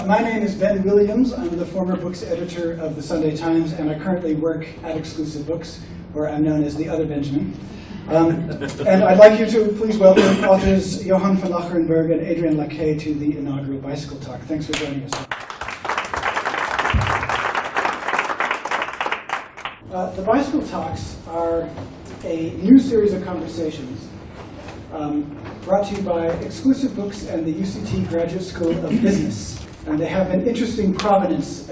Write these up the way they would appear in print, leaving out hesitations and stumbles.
My name is Ben Williams. I'm the former books editor of the Sunday Times, and I currently work at Exclusive Books, where I'm known as the other Benjamin. And I'd like you to please welcome authors Johan van Lacherenberg and Adrian Lacay to the inaugural Bicycle Talk. Thanks for joining us. The Bicycle Talks are a new series of conversations brought to you by Exclusive Books and the UCT Graduate School of Business. And they have an interesting provenance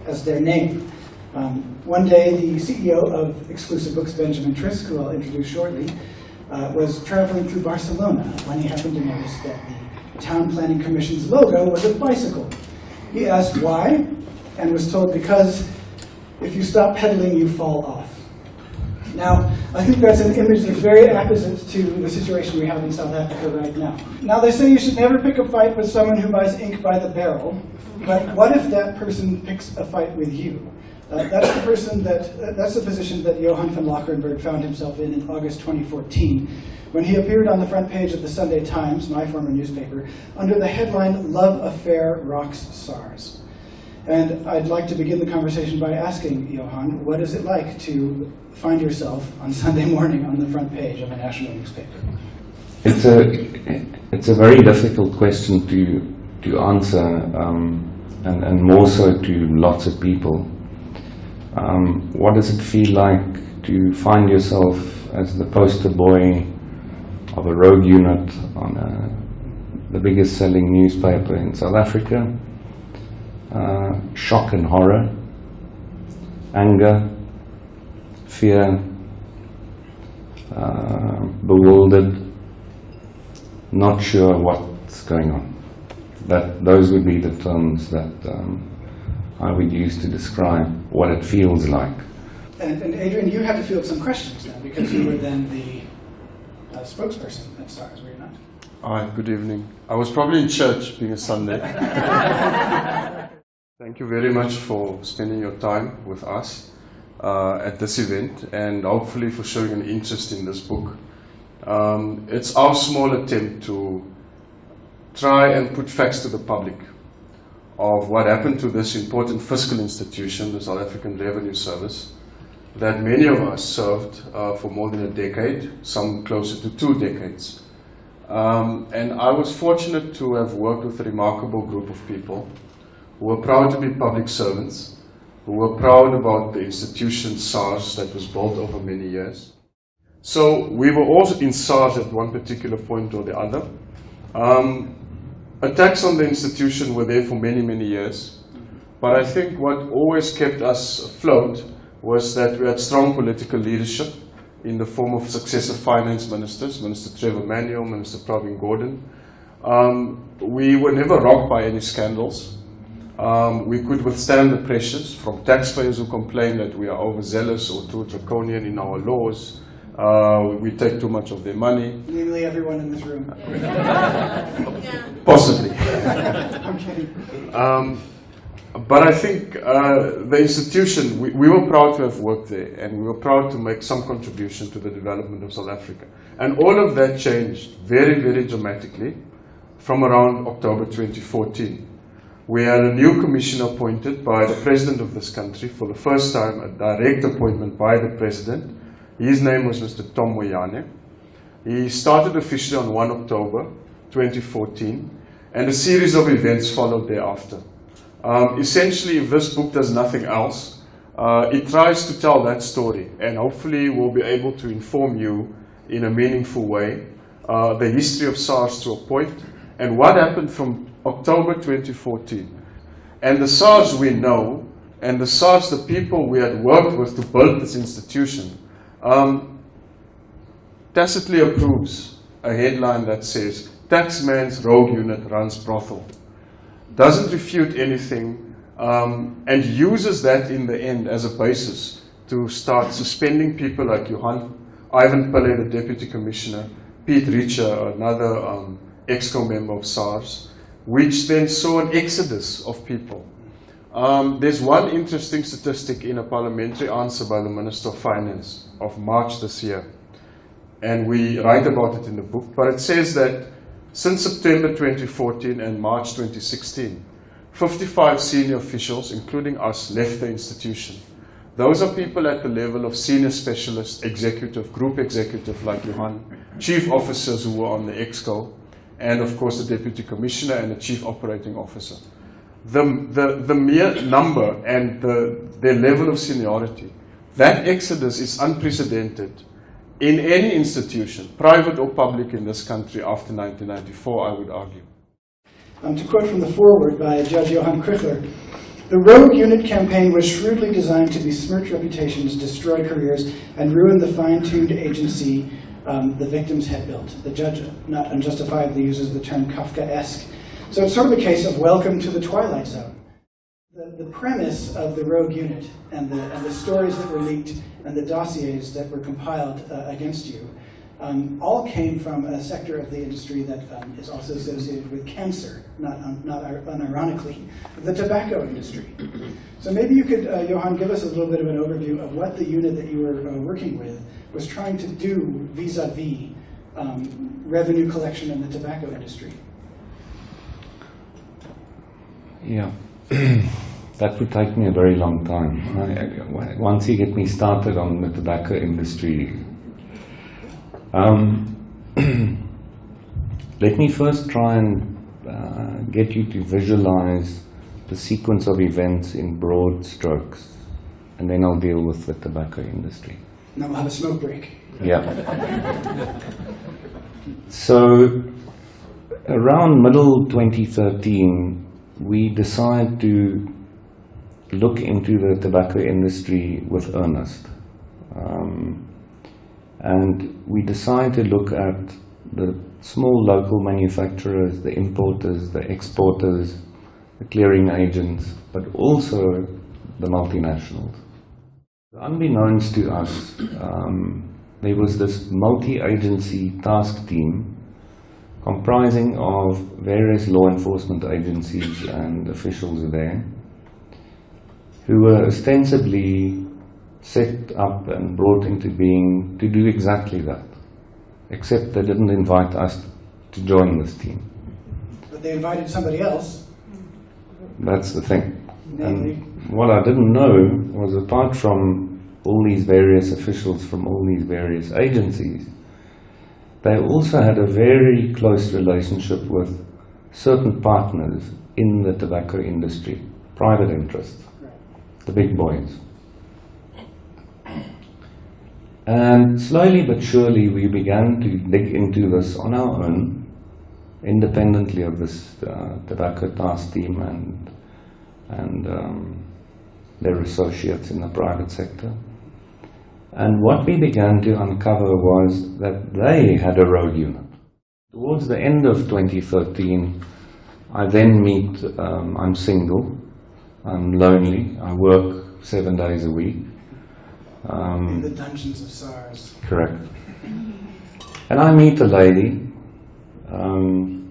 as their name. One day, the CEO of Exclusive Books, Benjamin Trisk, who I'll introduce shortly, was traveling through Barcelona when he happened to notice that the Town Planning Commission's logo was a bicycle. He asked why, and was told because if you stop pedaling, you fall off. Now, I think that's an image that's very apposite to the situation we have in South Africa right now. Now, they say you should never pick a fight with someone who buys ink by the barrel, but what if that person picks a fight with you? That's the position that Johan van Lacherenberg found himself in August 2014, when he appeared on the front page of the Sunday Times, my former newspaper, under the headline, "Love Affair Rocks SARS." And I'd like to begin the conversation by asking Johan, what is it like to find yourself on Sunday morning on the front page of a national newspaper? It's a very difficult question to answer, and more so to lots of people. What does it feel like to find yourself as the poster boy of a rogue unit on the biggest selling newspaper in South Africa? Shock and horror, anger, fear, bewildered, not sure what's going on. Those would be the terms that I would use to describe what it feels like. And Adrian, you had to field some questions then, because you were then the spokesperson at SARS, were you not? Hi, good evening. I was probably in church, being a Sunday. Thank you very much for spending your time with us at this event, and hopefully for showing an interest in this book. It's our small attempt to try and put facts to the public of what happened to this important fiscal institution, the South African Revenue Service, that many of us served for more than a decade, some closer to 2 decades. And I was fortunate to have worked with a remarkable group of people who were proud to be public servants, who were proud about the institution SARS that was built over many years. So we were also in SARS at one particular point or the other. Attacks on the institution were there for many, many years. But I think what always kept us afloat was that we had strong political leadership in the form of successive finance ministers, Minister Trevor Manuel, Minister Pravin Gordhan. We were never rocked by any scandals. We could withstand the pressures from taxpayers who complain that we are overzealous or too draconian in our laws. We take too much of their money. Nearly everyone in this room. Possibly. I'm kidding. But I think the institution, we were proud to have worked there, and we were proud to make some contribution to the development of South Africa. And all of that changed very, very dramatically from around October 2014. We had a new commissioner appointed by the president of this country, for the first time a direct appointment by the president. His name was Mr. Tom Moyane. He started officially on 1 October 2014, and a series of events followed thereafter. Essentially, if this book does nothing else, it tries to tell that story, and hopefully we'll be able to inform you in a meaningful way the history of SARS to a point, and what happened from October 2014. And the SARS we know, and the SARS, the people we had worked with to build this institution, tacitly approves a headline that says, "Taxman's rogue unit runs brothel." Doesn't refute anything, and uses that in the end as a basis to start suspending people like Johan, Ivan Pillay, the Deputy Commissioner, Pete Richer, another EXCO member of SARS, which then saw an exodus of people. There's one interesting statistic in a parliamentary answer by the Minister of Finance of March this year, and we write about it in the book, but it says that since September 2014 and March 2016, 55 senior officials, including us, left the institution. Those are people at the level of senior specialist, executive, group executive like Johan, chief officers who were on the EXCO, and of course the deputy commissioner and the chief operating officer. The mere number and their level of seniority, that exodus is unprecedented in any institution, private or public in this country after 1994, I would argue. To quote from the foreword by Judge Johan Krichler, "The rogue unit campaign was shrewdly designed to besmirch reputations, destroy careers, and ruin the fine-tuned agency the victims had built." The judge not unjustifiably uses the term Kafkaesque. So it's sort of a case of welcome to the Twilight Zone. The premise of the rogue unit and the stories that were leaked and the dossiers that were compiled against you all came from a sector of the industry that is also associated with cancer, not unironically, the tobacco industry. So maybe you could, Johan, give us a little bit of an overview of what the unit that you were working with was trying to do vis-a-vis revenue collection in the tobacco industry. Yeah, that would take me a very long time. Once you get me started on the tobacco industry, let me first try and get you to visualize the sequence of events in broad strokes, and then I'll deal with the tobacco industry. Now we'll have a smoke break. Yeah. So, around middle 2013, we decided to look into the tobacco industry with earnest. And we decided to look at the small local manufacturers, the importers, the exporters, the clearing agents, but also the multinationals. Unbeknownst to us, there was this multi-agency task team comprising of various law enforcement agencies and officials there who were ostensibly set up and brought into being to do exactly that, except they didn't invite us to join this team. But they invited somebody else. That's the thing. Namely? And what I didn't know was, apart from all these various officials from all these various agencies, they also had a very close relationship with certain partners in the tobacco industry, private interests, the big boys. And slowly but surely we began to dig into this on our own, independently of this tobacco task team and their associates in the private sector. And what we began to uncover was that they had a rogue unit. Towards the end of 2013, I then meet, I'm single, I'm lonely, I work 7 days a week. In the dungeons of SARS. Correct. And I meet a lady, and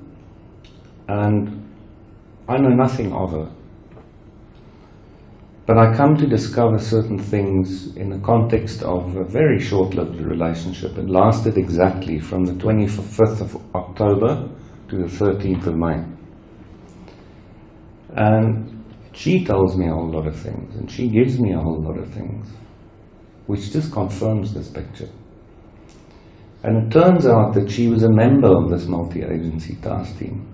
I know nothing of her. But I come to discover certain things in the context of a very short-lived relationship. It lasted exactly from the 25th of October to the 13th of May. And she tells me a whole lot of things, and she gives me a whole lot of things, which just confirms this picture. And it turns out that she was a member of this multi-agency task team.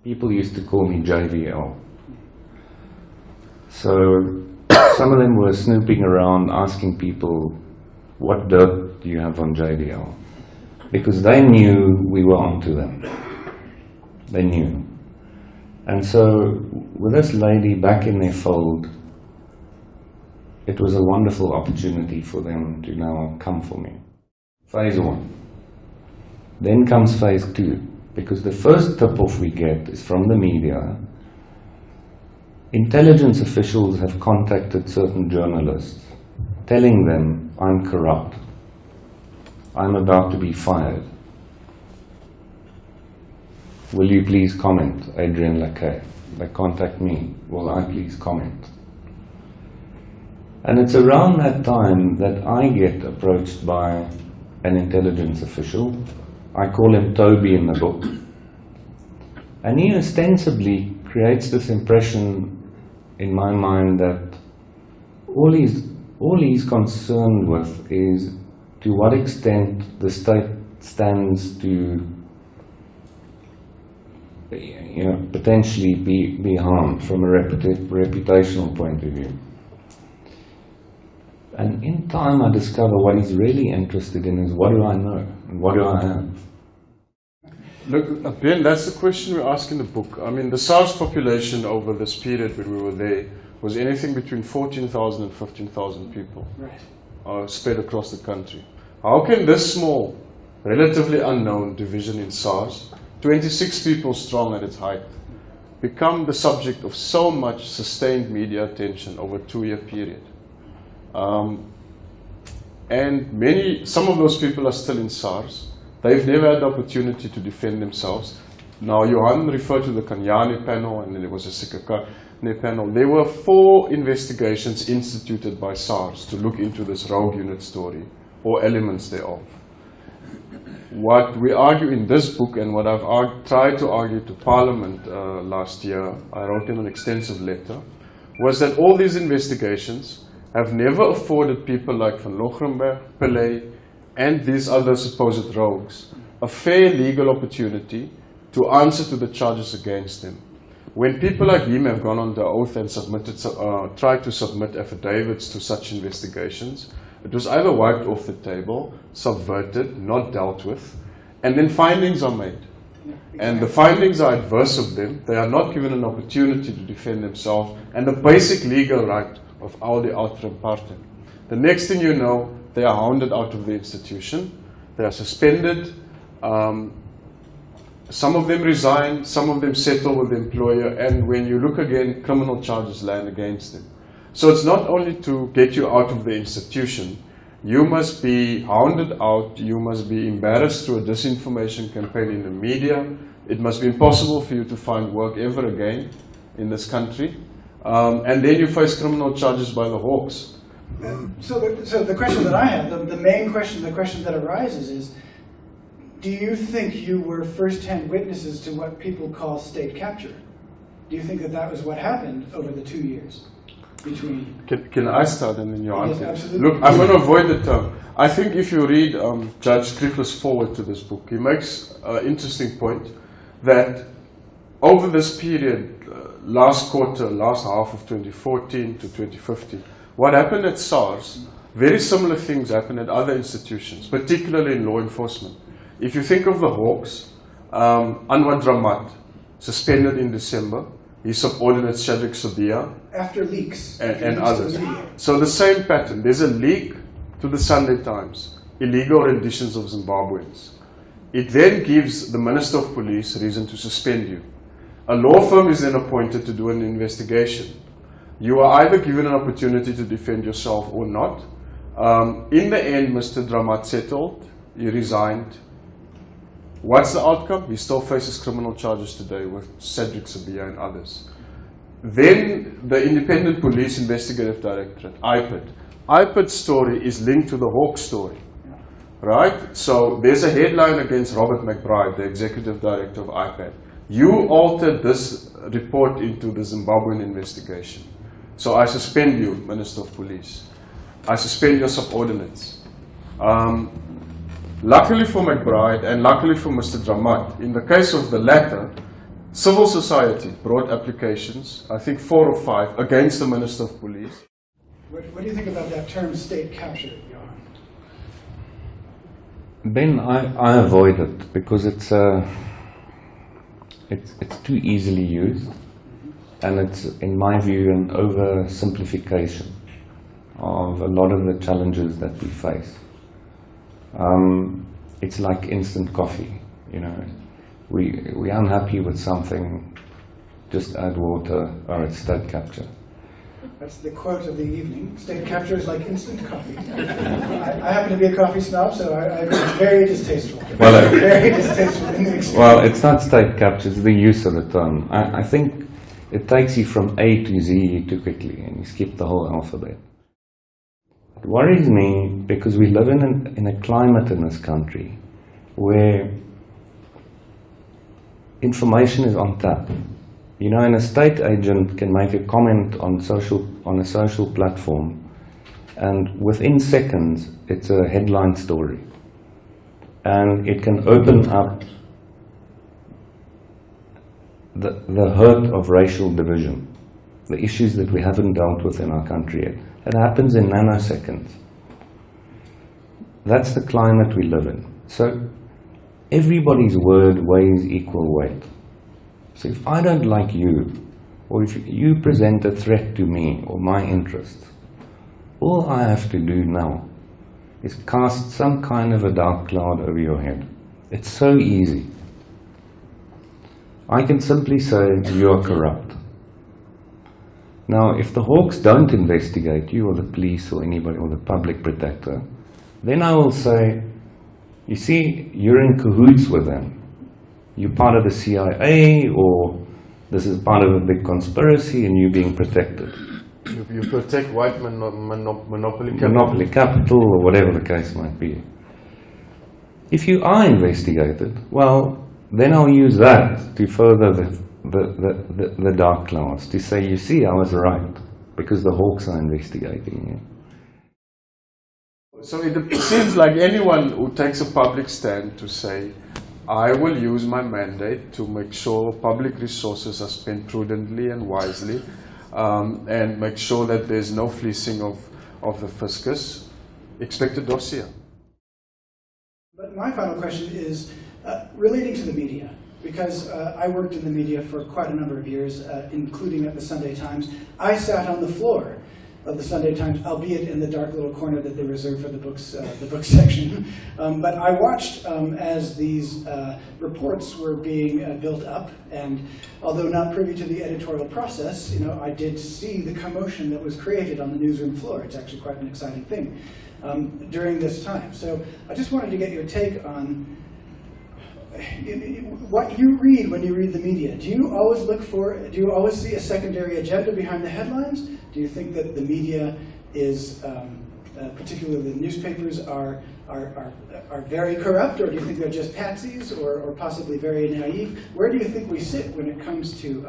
People used to call me JVL. So some of them were snooping around asking people, what dirt do you have on JVL? Because they knew we were onto them. They knew. And so with this lady back in their fold, it was a wonderful opportunity for them to now come for me. Phase 1. Then comes phase 2, because the first tip-off we get is from the media. Intelligence officials have contacted certain journalists, telling them, I'm corrupt, I'm about to be fired. Will you please comment, Adrian Lacaille? They contact me, will I please comment? And it's around that time that I get approached by an intelligence official. I call him Toby in the book. And he ostensibly creates this impression in my mind that all he's concerned with is to what extent the state stands to potentially be harmed from a reputational point of view. And in time I discover what he's really interested in is what do I know and what do I have. Look, Ben, that's the question we ask in the book. I mean, the SARS population over this period when we were there was anything between 14,000 and 15,000 people, Right. spread across the country. How can this small, relatively unknown division in SARS, 26 people strong at its height, become the subject of so much sustained media attention over a 2-year period? And some of those people are still in SARS. They've never had the opportunity to defend themselves. Now, Johan referred to the Kanyane panel, and then there was a Sikakane panel. There were 4 investigations instituted by SARS to look into this rogue unit story, or elements thereof. What we argue in this book, and what I've tried to argue to Parliament last year, I wrote in an extensive letter, was that all these investigations have never afforded people like Van Logrenberg, Pillay, and these other supposed rogues a fair legal opportunity to answer to the charges against them. When people like him have gone under oath and tried to submit affidavits to such investigations, it was either wiped off the table, subverted, not dealt with, and then findings are made. And the findings are adverse of them. They are not given an opportunity to defend themselves and the basic legal right of audi alteram partem. The next thing you know, they are hounded out of the institution. They are suspended. Some of them resign, some of them settle with the employer, and when you look again, criminal charges land against them. So it's not only to get you out of the institution, you must be hounded out, you must be embarrassed through a disinformation campaign in the media. It must be impossible for you to find work ever again in this country. And then you face criminal charges by the hawks. So the question that I have, the main question, the question that arises is, do you think you were first-hand witnesses to what people call state capture? Do you think that that was what happened over the 2 years between? Can I start and then you answer? Yes, absolutely. Look, I'm going to avoid the term. I think if you read Judge Skrifler's foreword to this book, he makes an interesting point that over this period, last half of 2014 to 2015, what happened at SARS, very similar things happened at other institutions, particularly in law enforcement. If you think of the Hawks, Anwar Dramat, suspended in December, his subordinate Cedric Sabia, after leaks and others. So the same pattern. There's a leak to the Sunday Times, illegal renditions of Zimbabweans. It then gives the Minister of Police reason to suspend you. A law firm is then appointed to do an investigation. You are either given an opportunity to defend yourself or not. In the end, Mr. Dramat settled, he resigned. What's the outcome? He still faces criminal charges today with Cedric Sabia and others. Then the Independent Police Investigative Directorate, IPID. IPID's story is linked to the Hawk story, right? So there's a headline against Robert McBride, the Executive Director of IPID. You altered this report into the Zimbabwean investigation. So I suspend you, Minister of Police. I suspend your subordinates. Luckily for McBride and luckily for Mr. Dramat, in the case of the latter, civil society brought applications, I think 4 or 5, against the Minister of Police. What do you think about that term, state capture, Johan? Ben, I avoid it because it's too easily used, and it's, in my view, an oversimplification of a lot of the challenges that we face. It's like instant coffee, you know. We're unhappy with something, just add water, or it's state capture. That's the quote of the evening. State capture is like instant coffee. I happen to be a coffee snob, so I'm very distasteful. Well, very distasteful in the experience. Well, it's not state capture, it's the use of the term. I think it takes you from A to Z too quickly, and you skip the whole alphabet. It worries me because we live in a climate in this country where information is on tap. You know, an estate agent can make a comment on a social platform, and within seconds, it's a headline story. And it can open up the hurt of racial division, the issues that we haven't dealt with in our country yet. It happens in nanoseconds. That's the climate we live in. So everybody's word weighs equal weight. So if I don't like you, or if you present a threat to me or my interests, all I have to do now is cast some kind of a dark cloud over your head. It's so easy. I can simply say, you are corrupt. Now, if the Hawks don't investigate you, or the police, or anybody, or the public protector, then I will say, you see, you're in cahoots with them. You're part of the CIA, or this is part of a big conspiracy, and you're being protected. You protect white monopoly capital. Monopoly capital, or whatever the case might be. If you are investigated, well, then I'll use that to further the dark clouds, to say, you see, I was right, because the Hawks are investigating you. So it seems like anyone who takes a public stand to say, I will use my mandate to make sure public resources are spent prudently and wisely, and make sure that there's no fleecing of the fiscus, expect a dossier. But my final question is relating to the media, because I worked in the media for quite a number of years, including at the Sunday Times. I sat on the floor of the Sunday Times, albeit in the dark little corner that they reserve for the book section. But I watched as these reports were being built up, and although not privy to the editorial process, you know, I did see the commotion that was created on the newsroom floor. It's actually quite an exciting thing during this time. So I just wanted to get your take on what you read when you read the media. Do you always see a secondary agenda behind the headlines? Do you think that the media is, particularly the newspapers, are very corrupt, or do you think they're just patsies, or possibly very naive? Where do you think we sit when it comes to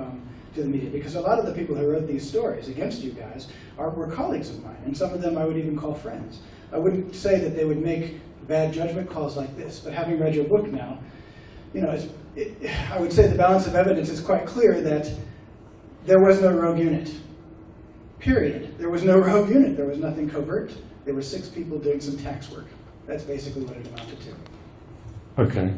the media? Because a lot of the people who wrote these stories against you guys were colleagues of mine, and some of them I would even call friends. I wouldn't say that they would make bad judgment calls like this, but having read your book now, you know, I would say the balance of evidence is quite clear that there was no rogue unit. Period. There was no rogue unit. There was nothing covert. There were 6 people doing some tax work. That's basically what it amounted to. Okay.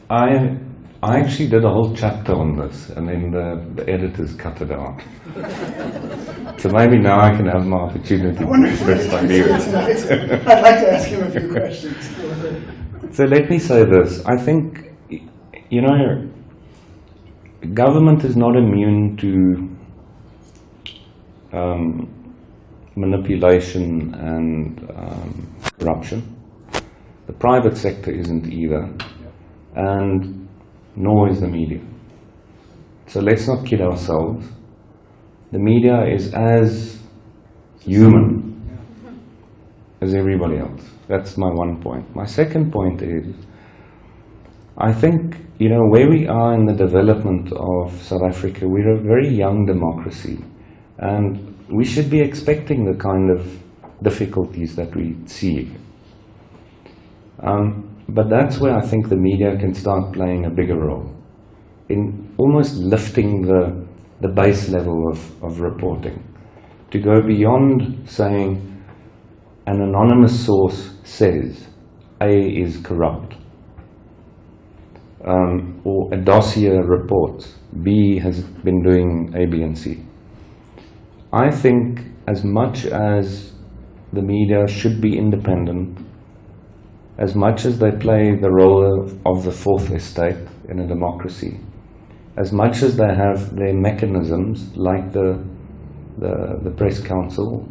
I actually did a whole chapter on this, and then the editors cut it out. So maybe now I can have my opportunity to express my views. I'd like to ask him a few questions. So let me say this. I think, you know, government is not immune to manipulation and corruption. The private sector isn't either, and nor is the media. So let's not kid ourselves. The media is as human as everybody else. That's my one point. My second point is, I think, you know, where we are in the development of South Africa, we're a very young democracy, and we should be expecting the kind of difficulties that we see. But that's where I think the media can start playing a bigger role in almost lifting the base level of reporting, to go beyond saying an anonymous source says A is corrupt, or a dossier reports B has been doing A, B, and C. I think as much as the media should be independent, as much as they play the role of the fourth estate in a democracy, as much as they have their mechanisms like the press council,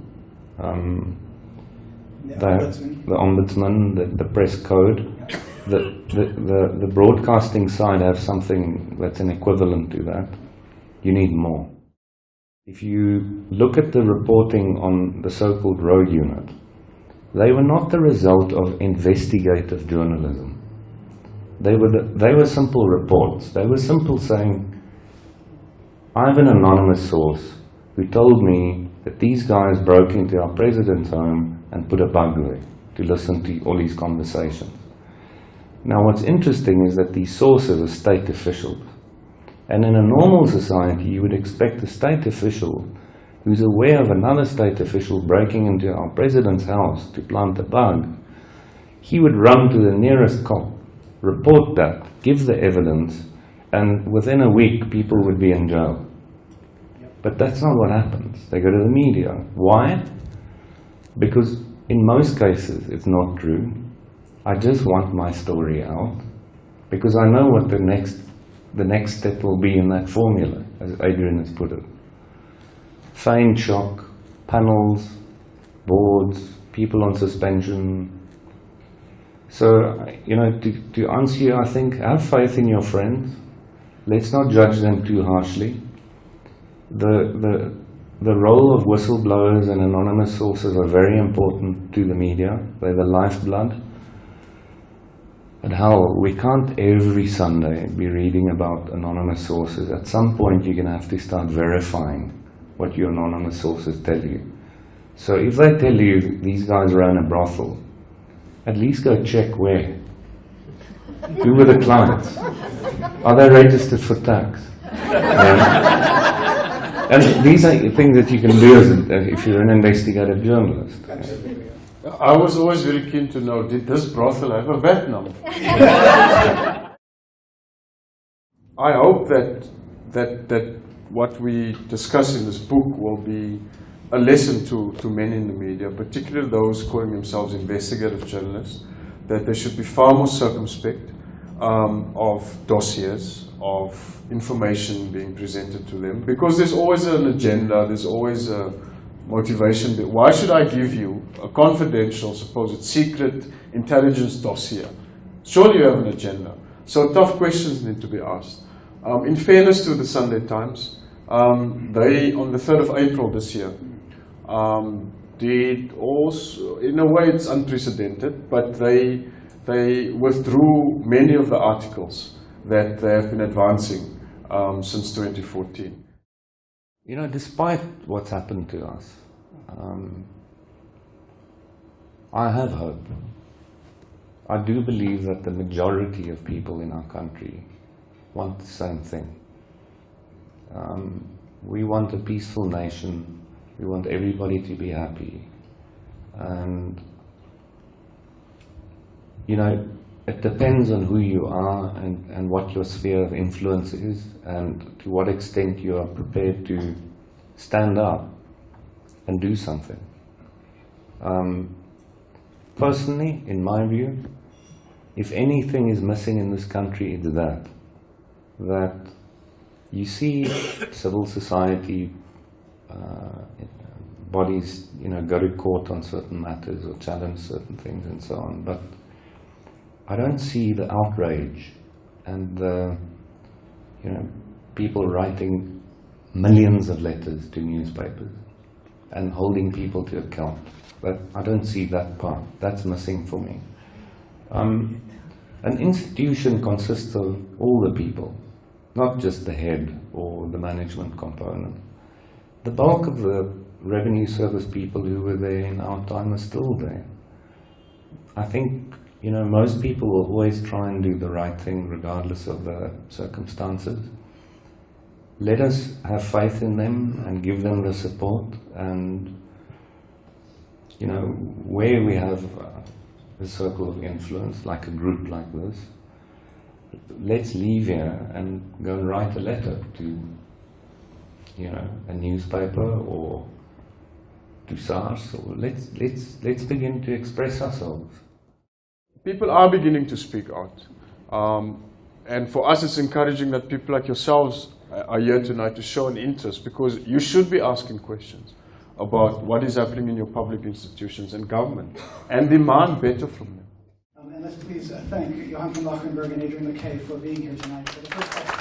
the ombudsman, the press code, the broadcasting side have something that's an equivalent to that. You need more. If you look at the reporting on the so-called rogue unit, they were not the result of investigative journalism. They were simple reports. They were simple saying, I have an anonymous source who told me that these guys broke into our president's home and put a bug there to listen to all these conversations. Now what's interesting is that these sources are state officials. And in a normal society, you would expect a state official who's aware of another state official breaking into our president's house to plant a bug. He would run to the nearest cop, report that, give the evidence, and within a week people would be in jail. But that's not what happens. They go to the media. Why? Because in most cases it's not true. I just want my story out because I know what the next step will be in that formula, as Adrian has put it. Feigned shock, panels, boards, people on suspension. So, you know, to answer you, I think, have faith in your friends. Let's not judge them too harshly. The role of whistleblowers and anonymous sources are very important to the media. They're the lifeblood. But hell, we can't every Sunday be reading about anonymous sources. At some point you're going to have to start verifying what your anonymous sources tell you. So if they tell you these guys ran a brothel, at least go check where. Who were the clients? Are they registered for tax? And these are things that you can do if you're an investigative journalist. I was always very keen to know, did this brothel have a VAT number? I hope that what we discuss in this book will be a lesson to men in the media, particularly those calling themselves investigative journalists, that they should be far more circumspect of dossiers, of information being presented to them, because there's always an agenda, there's always a motivation. Why should I give you a confidential, supposed secret intelligence dossier? Surely you have an agenda. So tough questions need to be asked. In fairness to the Sunday Times, they, on the 3rd of April this year, did also, in a way it's unprecedented, but they withdrew many of the articles that they have been advancing since 2014. You know, despite what's happened to us, I have hope. I do believe that the majority of people in our country want the same thing. We want a peaceful nation. We want everybody to be happy. And, you know, it depends on who you are and what your sphere of influence is and to what extent you are prepared to stand up and do something. Personally, in my view, if anything is missing in this country, it's that you see civil society bodies, you know, go to court on certain matters or challenge certain things and so on, but I don't see the outrage and the, you know, people writing millions of letters to newspapers and holding people to account. But I don't see that part. That's missing for me. An institution consists of all the people, not just the head or the management component. The bulk of the revenue service people who were there in our time are still there. I think, you know, most people will always try and do the right thing regardless of the circumstances. Let us have faith in them and give them the support, and, you know, where we have a circle of influence, like a group like this, let's leave here and go and write a letter to, you know, a newspaper or to SARS, or let's begin to express ourselves. People are beginning to speak out. And for us, it's encouraging that people like yourselves are here tonight to show an interest, because you should be asking questions about what is happening in your public institutions and government and demand better from them. And let's please thank Johan van Lachenberg and Adrian McKay for being here tonight. For the first time.